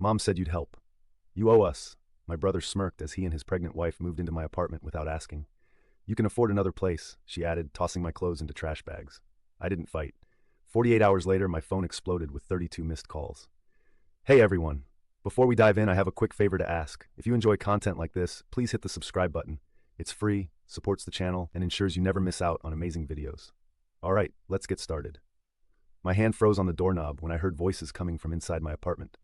Mom said you'd help. You owe us. My brother smirked as he and his pregnant wife moved into my apartment without asking. You can afford another place, she added, tossing my clothes into trash bags. I didn't fight. 48 hours later, my phone exploded with 32 missed calls. Hey everyone. Before we dive in, I have a quick favor to ask. If you enjoy content like this, please hit the subscribe button. It's free, supports the channel, and ensures you never miss out on amazing videos. Alright, let's get started. My hand froze on the doorknob when I heard voices coming from inside my apartment.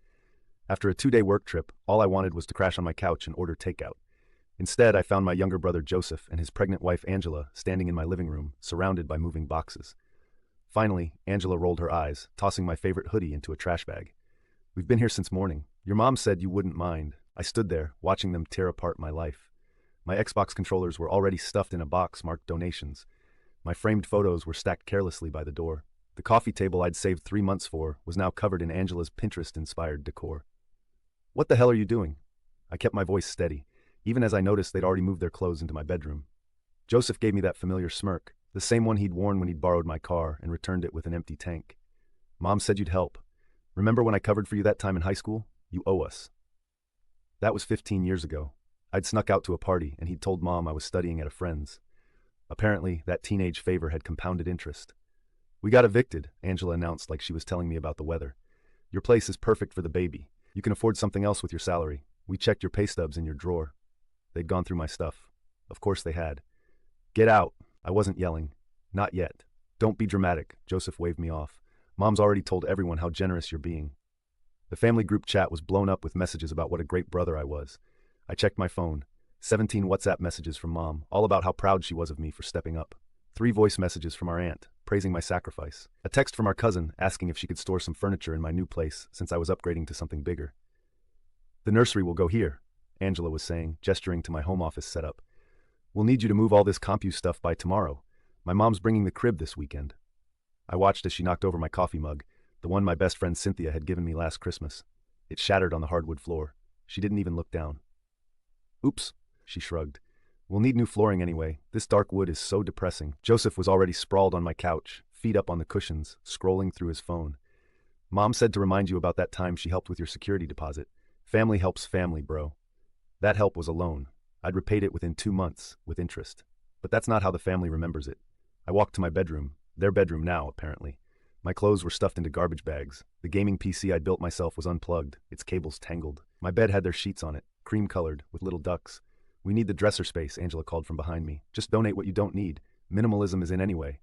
After a 2-day work trip, all I wanted was to crash on my couch and order takeout. Instead, I found my younger brother Joseph and his pregnant wife Angela standing in my living room, surrounded by moving boxes. Finally, Angela rolled her eyes, tossing my favorite hoodie into a trash bag. We've been here since morning. Your mom said you wouldn't mind. I stood there, watching them tear apart my life. My Xbox controllers were already stuffed in a box marked donations. My framed photos were stacked carelessly by the door. The coffee table I'd saved 3 months for was now covered in Angela's Pinterest-inspired decor. What the hell are you doing? I kept my voice steady, even as I noticed they'd already moved their clothes into my bedroom. Joseph gave me that familiar smirk, the same one he'd worn when he'd borrowed my car and returned it with an empty tank. Mom said you'd help. Remember when I covered for you that time in high school? You owe us. That was 15 years ago. I'd snuck out to a party and he'd told Mom I was studying at a friend's. Apparently, that teenage favor had compounded interest. We got evicted, Angela announced like she was telling me about the weather. Your place is perfect for the baby. You can afford something else with your salary. We checked your pay stubs in your drawer. They'd gone through my stuff. Of course they had. Get out. I wasn't yelling. Not yet. Don't be dramatic, Joseph waved me off. Mom's already told everyone how generous you're being. The family group chat was blown up with messages about what a great brother I was. I checked my phone. 17 WhatsApp messages from Mom, all about how proud she was of me for stepping up. 3 voice messages from our aunt, praising my sacrifice. A text from our cousin asking if she could store some furniture in my new place since I was upgrading to something bigger. The nursery will go here, Angela was saying, gesturing to my home office setup. We'll need you to move all this CompuServe stuff by tomorrow. My mom's bringing the crib this weekend. I watched as she knocked over my coffee mug, the one my best friend Cynthia had given me last Christmas. It shattered on the hardwood floor. She didn't even look down. Oops, she shrugged. We'll need new flooring anyway. This dark wood is so depressing. Joseph was already sprawled on my couch, feet up on the cushions, scrolling through his phone. Mom said to remind you about that time she helped with your security deposit. Family helps family, bro. That help was a loan. I'd repaid it within 2 months, with interest. But that's not how the family remembers it. I walked to my bedroom, their bedroom now, apparently. My clothes were stuffed into garbage bags. The gaming PC I'd built myself was unplugged, its cables tangled. My bed had their sheets on it, cream-colored, with little ducks. We need the dresser space, Angela called from behind me. Just donate what you don't need. Minimalism is in anyway.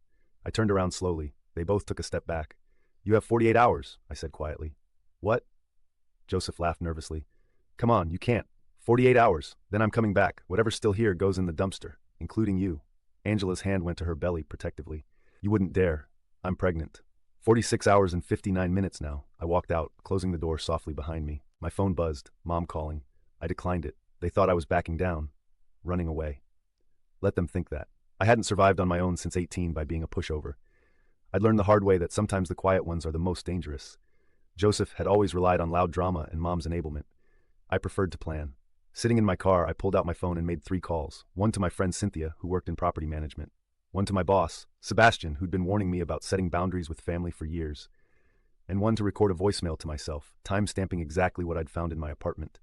I turned around slowly. They both took a step back. You have 48 hours, I said quietly. What? Joseph laughed nervously. Come on, you can't. 48 hours. Then I'm coming back. Whatever's still here goes in the dumpster, including you. Angela's hand went to her belly protectively. You wouldn't dare. I'm pregnant. 46 hours and 59 minutes now. I walked out, closing the door softly behind me. My phone buzzed. Mom calling. I declined it. They thought I was backing down. Running away. Let them think that. I hadn't survived on my own since 18 by being a pushover. I'd learned the hard way that sometimes the quiet ones are the most dangerous. Joseph had always relied on loud drama and Mom's enablement. I preferred to plan. Sitting in my car, I pulled out my phone and made 3 calls. One to my friend Cynthia, who worked in property management. One to my boss, Sebastian, who'd been warning me about setting boundaries with family for years. And one to record a voicemail to myself, time-stamping exactly what I'd found in my apartment.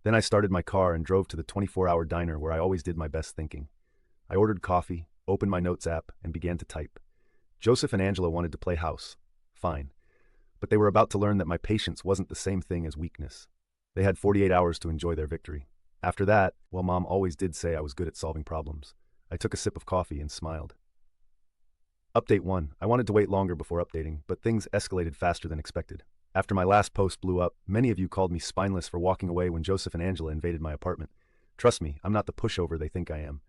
Then I started my car and drove to the 24-hour diner where I always did my best thinking. I ordered coffee, opened my notes app, and began to type. Joseph and Angela wanted to play house. Fine. But they were about to learn that my patience wasn't the same thing as weakness. They had 48 hours to enjoy their victory. After that, well, Mom always did say I was good at solving problems. I took a sip of coffee and smiled. Update 1. I wanted to wait longer before updating, but things escalated faster than expected. After my last post blew up, many of you called me spineless for walking away when Joseph and Angela invaded my apartment. Trust me, I'm not the pushover they think I am.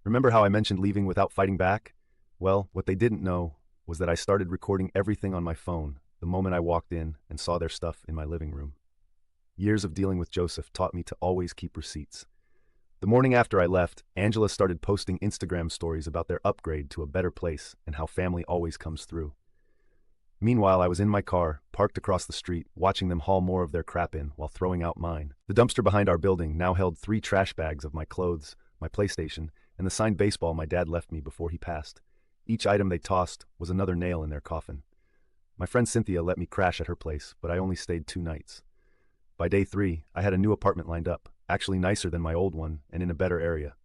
Remember how I mentioned leaving without fighting back? Well, what they didn't know was that I started recording everything on my phone the moment I walked in and saw their stuff in my living room. Years of dealing with Joseph taught me to always keep receipts. The morning after I left, Angela started posting Instagram stories about their upgrade to a better place and how family always comes through. Meanwhile, I was in my car, parked across the street, watching them haul more of their crap in while throwing out mine. The dumpster behind our building now held 3 trash bags of my clothes, my PlayStation, and the signed baseball my dad left me before he passed. Each item they tossed was another nail in their coffin. My friend Cynthia let me crash at her place, but I only stayed 2 nights. By day 3, I had a new apartment lined up, actually nicer than my old one and in a better area.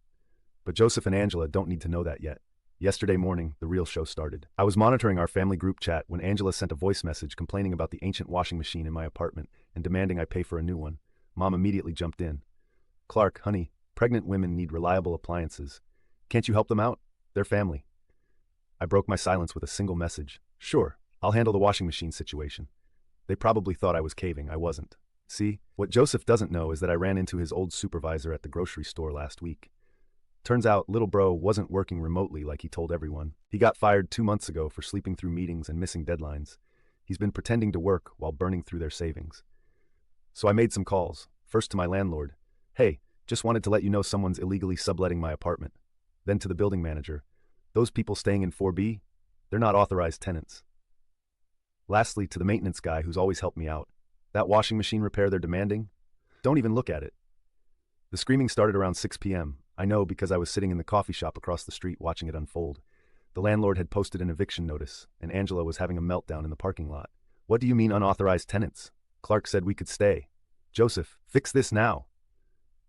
But Joseph and Angela don't need to know that yet. Yesterday morning, the real show started. I was monitoring our family group chat when Angela sent a voice message complaining about the ancient washing machine in my apartment and demanding I pay for a new one. Mom immediately jumped in. "Clark, honey, pregnant women need reliable appliances. Can't you help them out? They're family." I broke my silence with a single message. "Sure, I'll handle the washing machine situation." They probably thought I was caving. I wasn't. See, what Joseph doesn't know is that I ran into his old supervisor at the grocery store last week. Turns out little bro wasn't working remotely like he told everyone. He got fired 2 months ago for sleeping through meetings and missing deadlines. He's been pretending to work while burning through their savings. So I made some calls, first to my landlord. "Hey, just wanted to let you know someone's illegally subletting my apartment." Then to the building manager. "Those people staying in 4B? They're not authorized tenants." Lastly, to the maintenance guy who's always helped me out. "That washing machine repair they're demanding? Don't even look at it." The screaming started around 6 p.m. I know because I was sitting in the coffee shop across the street watching it unfold. The landlord had posted an eviction notice, and Angela was having a meltdown in the parking lot. "What do you mean unauthorized tenants? Clark said we could stay. Joseph, fix this now."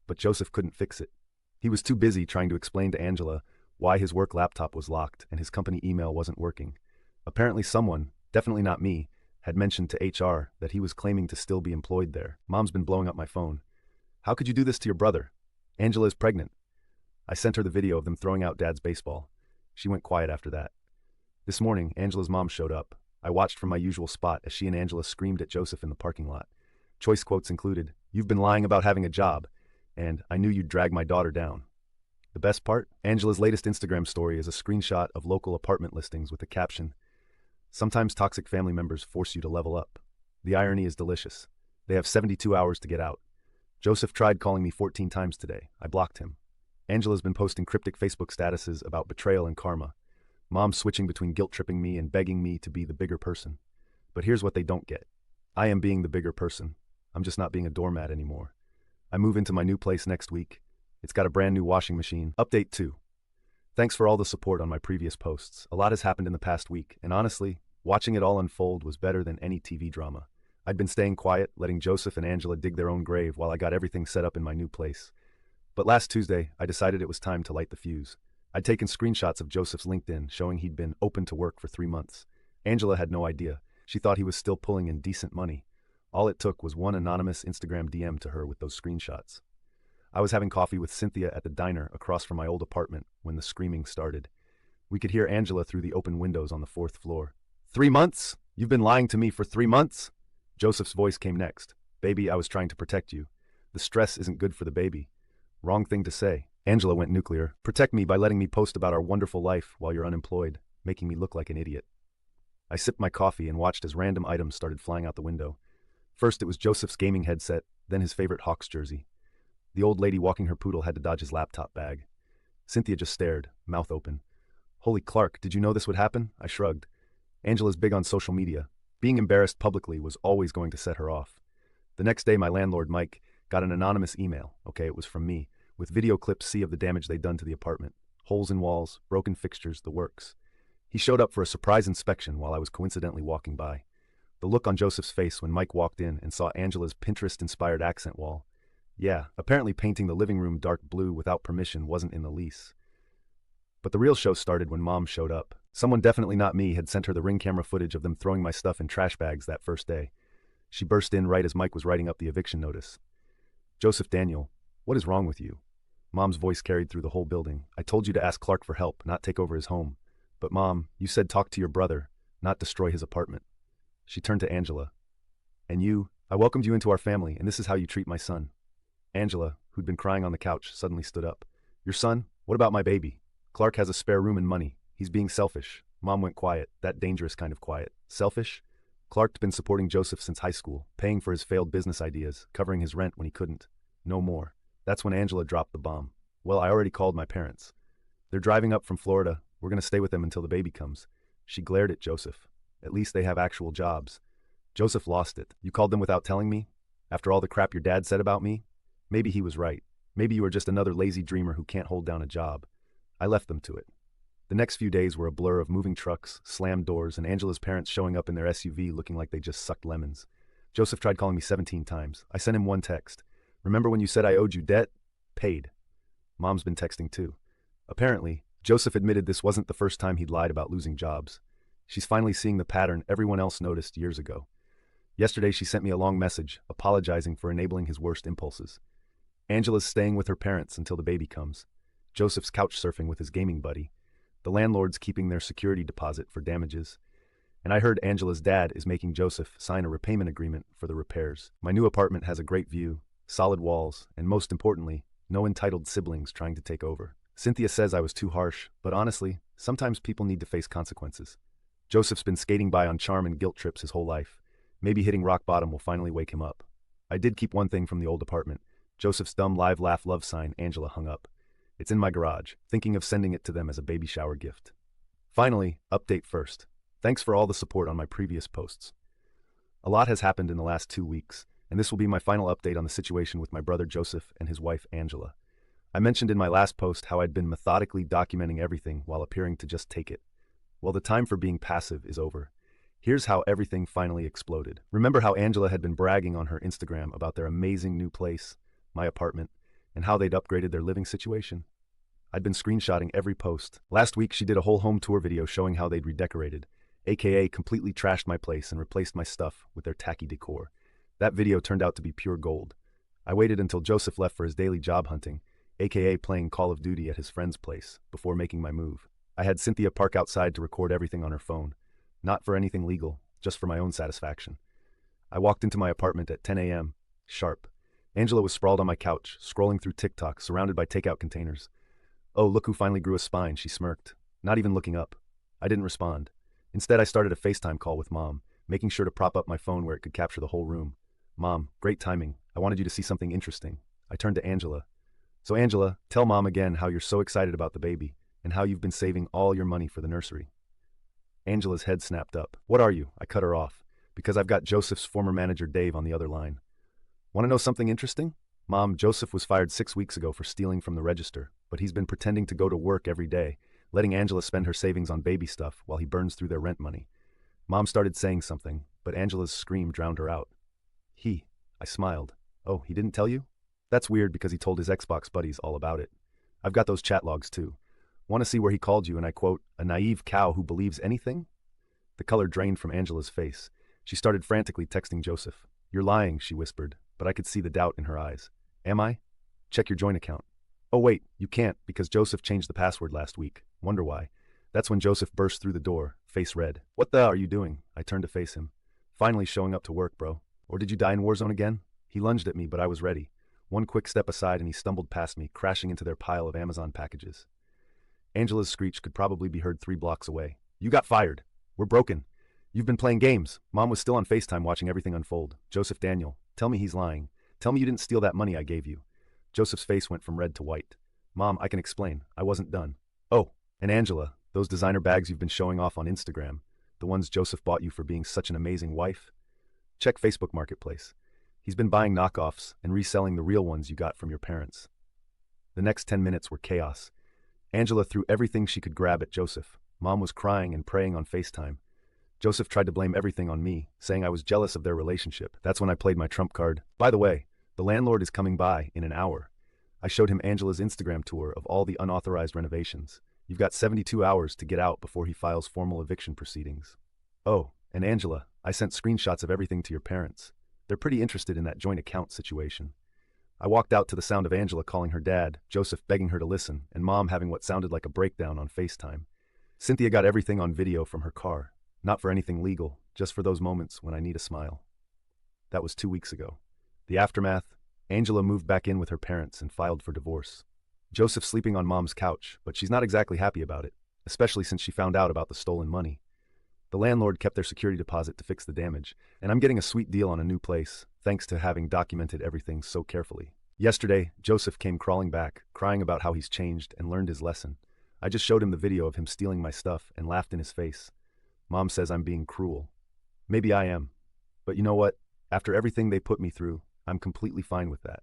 But Joseph couldn't fix it. He was too busy trying to explain to Angela why his work laptop was locked and his company email wasn't working. Apparently someone, definitely not me, had mentioned to HR that he was claiming to still be employed there. Mom's been blowing up my phone. "How could you do this to your brother? Angela is pregnant." I sent her the video of them throwing out Dad's baseball. She went quiet after that. This morning, Angela's mom showed up. I watched from my usual spot as she and Angela screamed at Joseph in the parking lot. Choice quotes included, "You've been lying about having a job," and "I knew you'd drag my daughter down." The best part? Angela's latest Instagram story is a screenshot of local apartment listings with the caption, "Sometimes toxic family members force you to level up." The irony is delicious. They have 72 hours to get out. Joseph tried calling me 14 times today. I blocked him. Angela's been posting cryptic Facebook statuses about betrayal and karma. Mom's switching between guilt-tripping me and begging me to be the bigger person. But here's what they don't get. I am being the bigger person. I'm just not being a doormat anymore. I move into my new place next week. It's got a brand new washing machine. Update 2. Thanks for all the support on my previous posts. A lot has happened in the past week, and honestly, watching it all unfold was better than any TV drama. I'd been staying quiet, letting Joseph and Angela dig their own grave while I got everything set up in my new place. But last Tuesday, I decided it was time to light the fuse. I'd taken screenshots of Joseph's LinkedIn showing he'd been open to work for 3 months. Angela had no idea. She thought he was still pulling in decent money. All it took was one anonymous Instagram DM to her with those screenshots. I was having coffee with Cynthia at the diner across from my old apartment when the screaming started. We could hear Angela through the open windows on the 4th floor. 3 months? You've been lying to me for 3 months? Joseph's voice came next. "Baby, I was trying to protect you. The stress isn't good for the baby." Wrong thing to say. Angela went nuclear. "Protect me by letting me post about our wonderful life while you're unemployed, making me look like an idiot." I sipped my coffee and watched as random items started flying out the window. First it was Joseph's gaming headset, then his favorite Hawks jersey. The old lady walking her poodle had to dodge his laptop bag. Cynthia just stared, mouth open. "Holy Clark, did you know this would happen?" I shrugged. Angela's big on social media. Being embarrassed publicly was always going to set her off. The next day my landlord, Mike, got an anonymous email, okay, it was from me, with video clips of the damage they'd done to the apartment. Holes in walls, broken fixtures, the works. He showed up for a surprise inspection while I was coincidentally walking by. The look on Joseph's face when Mike walked in and saw Angela's Pinterest-inspired accent wall. Yeah, apparently painting the living room dark blue without permission wasn't in the lease. But the real show started when Mom showed up. Someone, definitely not me, had sent her the Ring camera footage of them throwing my stuff in trash bags that first day. She burst in right as Mike was writing up the eviction notice. "Joseph Daniel, what is wrong with you?" Mom's voice carried through the whole building. "I told you to ask Clark for help, not take over his home. But Mom, you said talk to your brother, not destroy his apartment." She turned to Angela. "And you, I welcomed you into our family, and this is how you treat my son." Angela, who'd been crying on the couch, suddenly stood up. "Your son? What about my baby? Clark has a spare room and money. He's being selfish." Mom went quiet, that dangerous kind of quiet. Selfish? Clark'd been supporting Joseph since high school, paying for his failed business ideas, covering his rent when he couldn't. No more. That's when Angela dropped the bomb. "Well, I already called my parents. They're driving up from Florida. We're going to stay with them until the baby comes." She glared at Joseph. "At least they have actual jobs." Joseph lost it. "You called them without telling me? After all the crap your dad said about me?" Maybe he was right. Maybe you are just another lazy dreamer who can't hold down a job. I left them to it. The next few days were a blur of moving trucks, slammed doors, and Angela's parents showing up in their SUV looking like they just sucked lemons. Joseph tried calling me 17 times. I sent him one text. Remember when you said I owed you debt? Paid. Mom's been texting too. Apparently, Joseph admitted this wasn't the first time he'd lied about losing jobs. She's finally seeing the pattern everyone else noticed years ago. Yesterday she sent me a long message, apologizing for enabling his worst impulses. Angela's staying with her parents until the baby comes. Joseph's couch surfing with his gaming buddy. The landlord's keeping their security deposit for damages. And I heard Angela's dad is making Joseph sign a repayment agreement for the repairs. My new apartment has a great view, solid walls, and most importantly, no entitled siblings trying to take over. Cynthia says I was too harsh, but honestly, sometimes people need to face consequences. Joseph's been skating by on charm and guilt trips his whole life. Maybe hitting rock bottom will finally wake him up. I did keep one thing from the old apartment. Joseph's dumb live laugh love sign Angela hung up. It's in my garage, thinking of sending it to them as a baby shower gift. Finally, update first. Thanks for all the support on my previous posts. A lot has happened in the last 2 weeks, and this will be my final update on the situation with my brother Joseph and his wife Angela. I mentioned in my last post how I'd been methodically documenting everything while appearing to just take it. Well, the time for being passive is over. Here's how everything finally exploded. Remember how Angela had been bragging on her Instagram about their amazing new place, my apartment, and how they'd upgraded their living situation? I'd been screenshotting every post. Last week she did a whole home tour video showing how they'd redecorated, aka completely trashed my place and replaced my stuff with their tacky decor. That video turned out to be pure gold. I waited until Joseph left for his daily job hunting, aka playing Call of Duty at his friend's place, before making my move. I had Cynthia park outside to record everything on her phone. Not for anything legal, just for my own satisfaction. I walked into my apartment at 10 a.m., sharp. Angela was sprawled on my couch, scrolling through TikTok, surrounded by takeout containers. "Oh, look who finally grew a spine," she smirked, not even looking up. I didn't respond. Instead, I started a FaceTime call with Mom, making sure to prop up my phone where it could capture the whole room. "Mom, great timing. I wanted you to see something interesting." I turned to Angela. "So Angela, tell Mom again how you're so excited about the baby, and how you've been saving all your money for the nursery." Angela's head snapped up. "What are you?" I cut her off, because I've got Joseph's former manager Dave on the other line. "Want to know something interesting? Mom, Joseph was fired 6 weeks ago for stealing from the register, but he's been pretending to go to work every day, letting Angela spend her savings on baby stuff while he burns through their rent money." Mom started saying something, but Angela's scream drowned her out. "He," I smiled. "Oh, he didn't tell you?" "That's weird because he told his Xbox buddies all about it. I've got those chat logs too. Want to see where he called you and I quote, 'a naive cow who believes anything'?" The color drained from Angela's face. She started frantically texting Joseph. "You're lying," she whispered, but I could see the doubt in her eyes. "Am I? Check your joint account." "Oh wait, you can't because Joseph changed the password last week. Wonder why." That's when Joseph burst through the door, face red. "What the are you doing?" I turned to face him. "Finally showing up to work, bro. Or did you die in Warzone again?" He lunged at me, but I was ready. One quick step aside and he stumbled past me, crashing into their pile of Amazon packages. Angela's screech could probably be heard 3 blocks away. "You got fired. We're broken. You've been playing games." Mom was still on FaceTime watching everything unfold. "Joseph Daniel, tell me he's lying. Tell me you didn't steal that money I gave you." Joseph's face went from red to white. "Mom, I can explain. I wasn't done." "Oh, and Angela, those designer bags you've been showing off on Instagram, the ones Joseph bought you for being such an amazing wife? Check Facebook Marketplace. He's been buying knockoffs and reselling the real ones you got from your parents." The next 10 minutes were chaos. Angela threw everything she could grab at Joseph. Mom was crying and praying on FaceTime. Joseph tried to blame everything on me, saying I was jealous of their relationship. That's when I played my trump card. "By the way, the landlord is coming by in an hour." I showed him Angela's Instagram tour of all the unauthorized renovations. "You've got 72 hours to get out before he files formal eviction proceedings." "Oh, and Angela, I sent screenshots of everything to your parents. They're pretty interested in that joint account situation." I walked out to the sound of Angela calling her dad, Joseph begging her to listen, and Mom having what sounded like a breakdown on FaceTime. Cynthia got everything on video from her car. Not for anything legal, just for those moments when I need a smile. That was 2 weeks ago. The aftermath: Angela moved back in with her parents and filed for divorce. Joseph's sleeping on Mom's couch, but she's not exactly happy about it, especially since she found out about the stolen money. The landlord kept their security deposit to fix the damage, and I'm getting a sweet deal on a new place, thanks to having documented everything so carefully. Yesterday, Joseph came crawling back, crying about how he's changed and learned his lesson. I just showed him the video of him stealing my stuff and laughed in his face. Mom says I'm being cruel. Maybe I am. But you know what? After everything they put me through, I'm completely fine with that.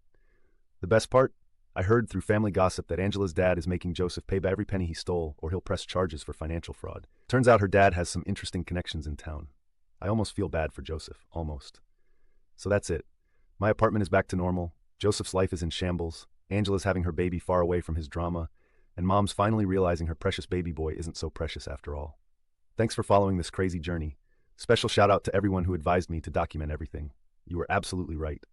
The best part? I heard through family gossip that Angela's dad is making Joseph pay back every penny he stole, or he'll press charges for financial fraud. Turns out her dad has some interesting connections in town. I almost feel bad for Joseph, almost. So that's it. My apartment is back to normal, Joseph's life is in shambles, Angela's having her baby far away from his drama, and Mom's finally realizing her precious baby boy isn't so precious after all. Thanks for following this crazy journey. Special shout out to everyone who advised me to document everything. You were absolutely right.